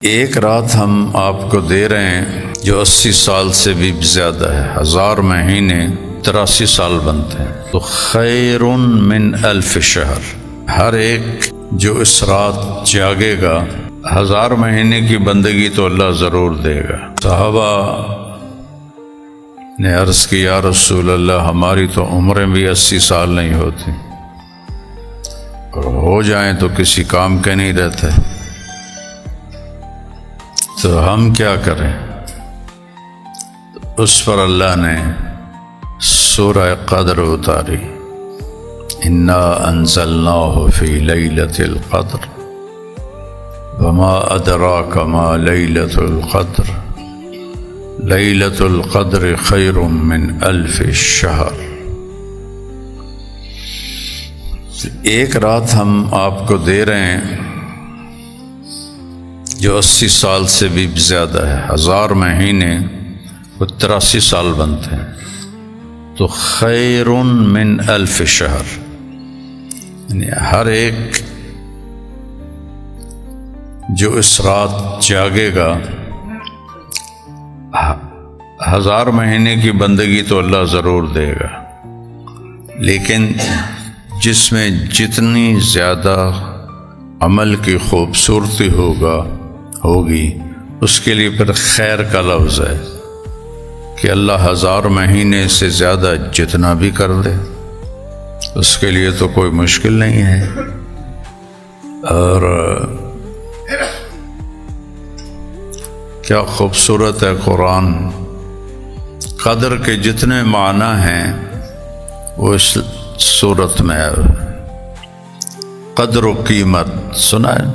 ایک رات ہم آپ کو دے رہے ہیں جو 80 سال سے بھی زیادہ ہے، 1000 مہینے 83 سال بنتے ہیں، تو خیر من 1000 شہر۔ ہر ایک جو اس رات جاگے گا 1000 مہینے کی بندگی تو اللہ ضرور دے گا۔ صحابہ نے عرض کی یا رسول اللہ، ہماری تو عمریں بھی 80 سال نہیں ہوتی، اور ہو جائیں تو کسی کام کے نہیں رہتے، تو ہم کیا کریں؟ اس پر اللہ نے سورہ قدر اتاری، انا انزلناہ فی لیلۃ القدر وما ادراک ما لیلۃ القدر لیلۃ القدر خیر من 1000 شہر۔ ایک رات ہم آپ کو دے رہے ہیں جو 80 سال سے بھی زیادہ ہے، 1000 مہینے 83 سال بنتے ہیں، تو خیر من 1000 شہر، یعنی ہر ایک جو اس رات جاگے گا 1000 مہینے کی بندگی تو اللہ ضرور دے گا، لیکن جس میں جتنی زیادہ عمل کی خوبصورتی ہوگی اس کے لیے پھر خیر کا لفظ ہے کہ اللہ 1000 مہینے سے زیادہ جتنا بھی کر دے اس کے لیے تو کوئی مشکل نہیں ہے۔ اور کیا خوبصورت ہے قرآن، قدر کے جتنے معنی ہیں وہ اس صورت میں ہے۔ قدر و قیمت سنا ہے،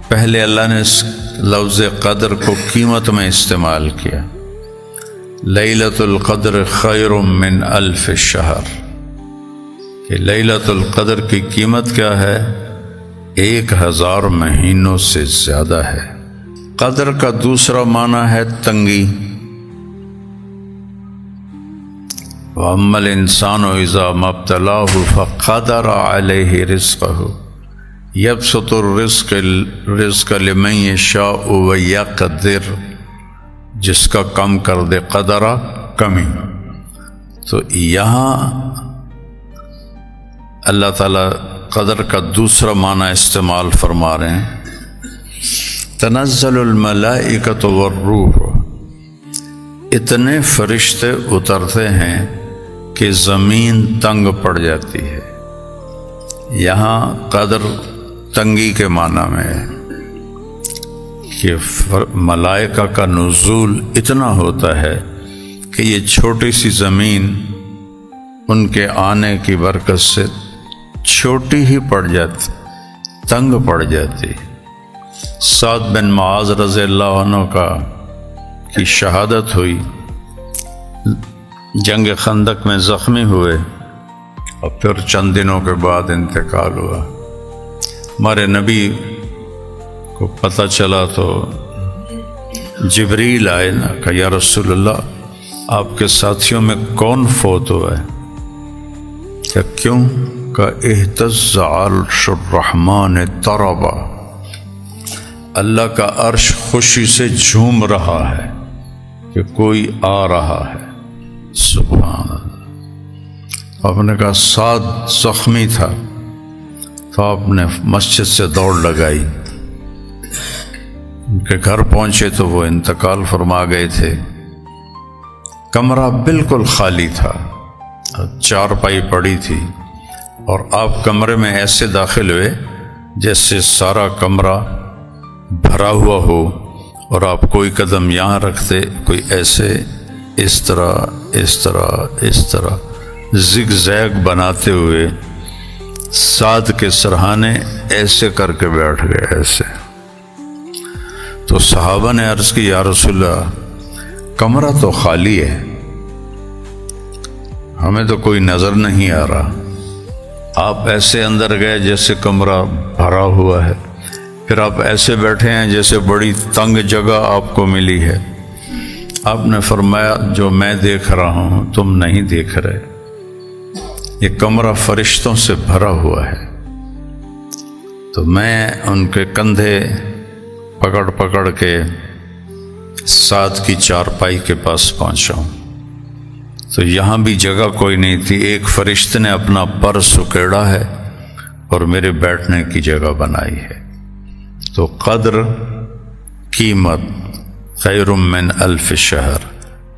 پہلے اللہ نے اس لفظ قدر کو قیمت میں استعمال کیا، لیلۃ القدر خیر من 1000 شہر، کہ لیلۃ القدر کی قیمت کیا ہے؟ 1000 مہینوں سے زیادہ ہے۔ قدر کا دوسرا معنی ہے تنگی، وَأَمَّا الْإِنسَانُ إِذَا مَا ابْتَلَاهُ فَقَدَرَ عَلَيْهِ رِزْقَهُ يَبْسُطُ الرِّزْقَ لِمَن يَشَاءُ وَيَقْدِرُ، جس کا کم کر دے قدرہ کمی۔ تو یہاں اللہ تعالیٰ قدر کا دوسرا معنی استعمال فرما رہے ہیں، تنزل الملائکۃ والروح، اتنے فرشتے اترتے ہیں کہ زمین تنگ پڑ جاتی ہے۔ یہاں قدر تنگی کے معنی میں ہے کہ ملائکہ کا نزول اتنا ہوتا ہے کہ یہ چھوٹی سی زمین ان کے آنے کی برکت سے چھوٹی ہی پڑ جاتی، تنگ پڑ جاتی۔ سعد بن معاذ رضی اللہ عنہ کی شہادت ہوئی، جنگ خندق میں زخمی ہوئے اور پھر چند دنوں کے بعد انتقال ہوا۔ ہمارے نبی کو پتہ چلا تو جبریل آئے نا، کہ یا رسول اللہ آپ کے ساتھیوں میں کون فوت ہوا ہے؟ کہ کیوں؟ کہ اہتز عرش الرحمن طربا، اللہ کا عرش خوشی سے جھوم رہا ہے کہ کوئی آ رہا ہے۔ سبحان اللہ۔ آپ نے کہا سعد زخمی تھا، تو آپ نے مسجد سے دوڑ لگائی، ان کے گھر پہنچے تو وہ انتقال فرما گئے تھے۔ کمرہ بالکل خالی تھا، چارپائی پڑی تھی، اور آپ کمرے میں ایسے داخل ہوئے جیسے سارا کمرہ بھرا ہوا ہو، اور آپ کوئی قدم یہاں رکھتے، کوئی ایسے اس طرح زگ زیگ بناتے ہوئے سعد کے سرہانے ایسے کر کے بیٹھ گئے ایسے۔ تو صحابہ نے عرض کی یا رسول اللہ کمرہ تو خالی ہے، ہمیں تو کوئی نظر نہیں آ رہا، آپ ایسے اندر گئے جیسے کمرہ بھرا ہوا ہے، پھر آپ ایسے بیٹھے ہیں جیسے بڑی تنگ جگہ آپ کو ملی ہے۔ آپ نے فرمایا جو میں دیکھ رہا ہوں تم نہیں دیکھ رہے، یہ کمرہ فرشتوں سے بھرا ہوا ہے، تو میں ان کے کندھے پکڑ پکڑ کے ساتھ کی چارپائی کے پاس پہنچا ہوں تو یہاں بھی جگہ کوئی نہیں تھی. ایک فرشتے نے اپنا پر سکیڑا ہے اور میرے بیٹھنے کی جگہ بنائی ہے. تو قدر قیمت خیر من الف شہر.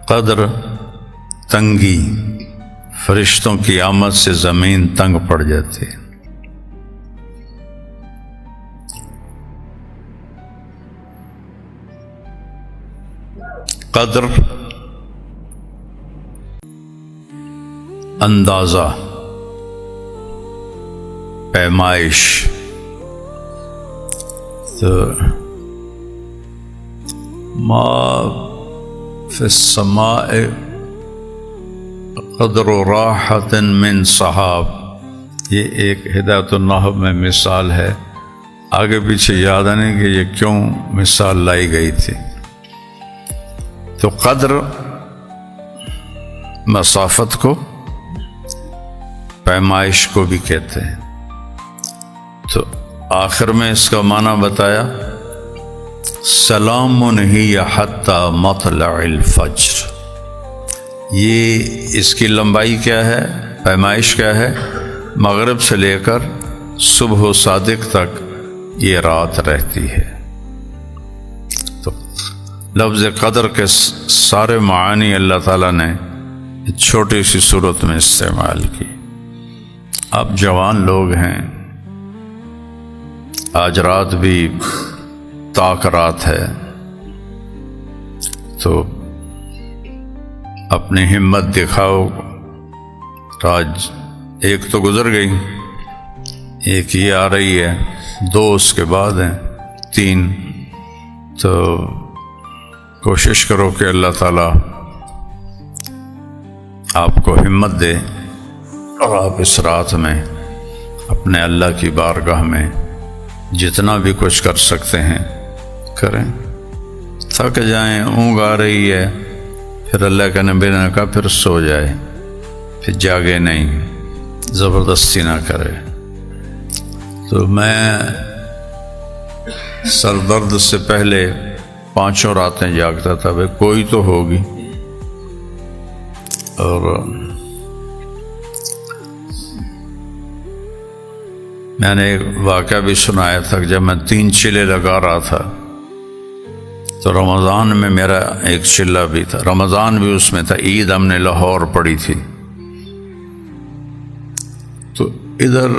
قدر تنگی، فرشتوں کی آمد سے زمین تنگ پڑ جاتی ہے. قدر اندازہ، پیمائش. تو ما فی السماء قدر راحت من صحاب، یہ ایک ہدایت النحو میں مثال ہے. آگے پیچھے یاد آنے کہ یہ کیوں مثال لائی گئی تھی. تو قدر مسافت کو، پیمائش کو بھی کہتے ہیں. تو آخر میں اس کا معنی بتایا سلام ہی حتی مطلع الفجر. یہ اس کی لمبائی کیا ہے، پیمائش کیا ہے؟ مغرب سے لے کر صبح و صادق تک یہ رات رہتی ہے. تو لفظ قدر کے سارے معانی اللہ تعالیٰ نے چھوٹی سی صورت میں استعمال کی. آپ جوان لوگ ہیں، آج رات بھی تاک رات ہے، تو اپنی ہمت دکھاؤ. آج ایک تو گزر گئی، ایک یہ آ رہی ہے، 2 اس کے بعد ہیں، 3. تو کوشش کرو کہ اللہ تعالیٰ آپ کو ہمت دے اور آپ اس رات میں اپنے اللہ کی بارگاہ میں جتنا بھی کچھ کر سکتے ہیں کریں. تھک جائیں، اونگ آ رہی ہے، پھر اللہ کے نبی نے کہا پھر سو جائے، پھر جاگے نہیں، زبردستی نہ کرے. تو میں سر درد سے پہلے 5 راتیں جاگتا تھا، بھائی کوئی تو ہوگی. اور میں نے ایک واقعہ بھی سنایا تھا کہ جب میں 3 چلے لگا رہا تھا تو رمضان میں میرا ایک چلہ بھی تھا، رمضان بھی اس میں تھا، عید ہم نے لاہور پڑھی تھی. تو ادھر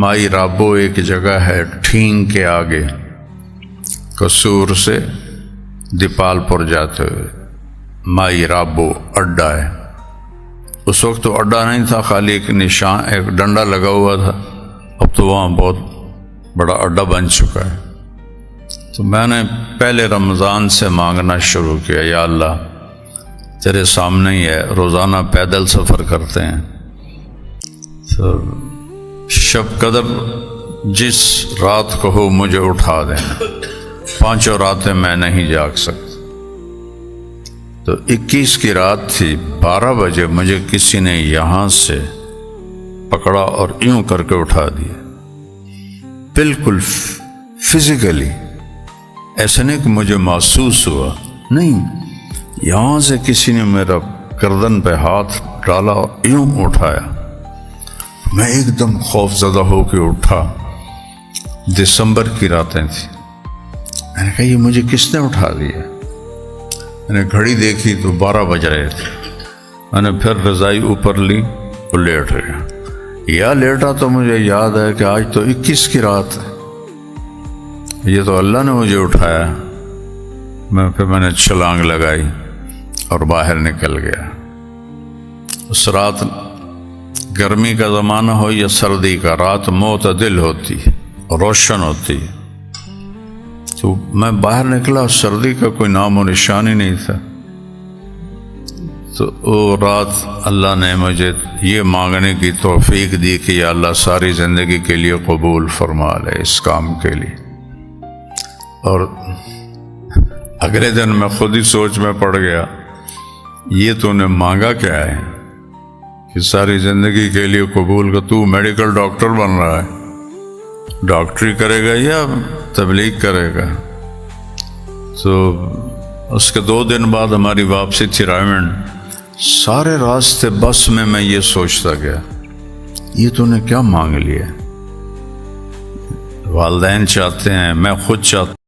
مائی رابو ایک جگہ ہے ٹھینگ کے آگے، قصور سے دیپال پور جاتے ہوئے مائی رابو اڈا ہے. اس وقت تو اڈا نہیں تھا، خالی ایک نشان، ایک ڈنڈا لگا ہوا تھا. اب تو وہاں بہت بڑا اڈا بن چکا ہے. تو میں نے پہلے رمضان سے مانگنا شروع کیا، یا اللہ تیرے سامنے ہی ہے، روزانہ پیدل سفر کرتے ہیں. تو شب قدر جس رات کو ہو مجھے اٹھا دینا. 5 راتیں میں نہیں جاگ سکتا. تو 21 کی رات تھی، 12 بجے مجھے کسی نے یہاں سے پکڑا اور یوں کر کے اٹھا دیا، بالکل فزیکلی. ایسا نہیں کہ مجھے محسوس ہوا، نہیں، یہاں سے کسی نے میرا گردن پہ ہاتھ ڈالا اور یوں اٹھایا. میں ایک دم خوف زدہ ہو کے اٹھا. دسمبر کی راتیں تھیں. میں نے کہا یہ مجھے کس نے اٹھا دیا؟ میں نے گھڑی دیکھی تو 12 بج رہے تھے. میں نے پھر رضائی اوپر لی تو لیٹ گیا. یا لیٹا تو مجھے یاد ہے کہ آج تو 21 کی رات ہے، یہ تو اللہ نے مجھے اٹھایا. پھر میں نے چھلانگ لگائی اور باہر نکل گیا. اس رات گرمی کا زمانہ ہو یا سردی کا، رات معتدل ہوتی، روشن ہوتی. تو میں باہر نکلا، سردی کا کوئی نام و نشان ہی نہیں تھا. تو وہ رات اللہ نے مجھے یہ مانگنے کی توفیق دی کہ یا اللہ ساری زندگی کے لیے قبول فرما لے اس کام کے لیے. اور اگلے دن میں خود ہی سوچ میں پڑ گیا، یہ تو نے مانگا کیا ہے کہ ساری زندگی کے لیے قبول کا؟ تو میڈیکل ڈاکٹر بن رہا ہے، ڈاکٹری کرے گا یا تبلیغ کرے گا. تو اس کے 2 دن بعد ہماری واپسی تھی رائمنڈ. سارے راستے بس میں یہ سوچتا گیا یہ تو نے کیا مانگ لیا. والدین چاہتے ہیں، میں خود چاہتا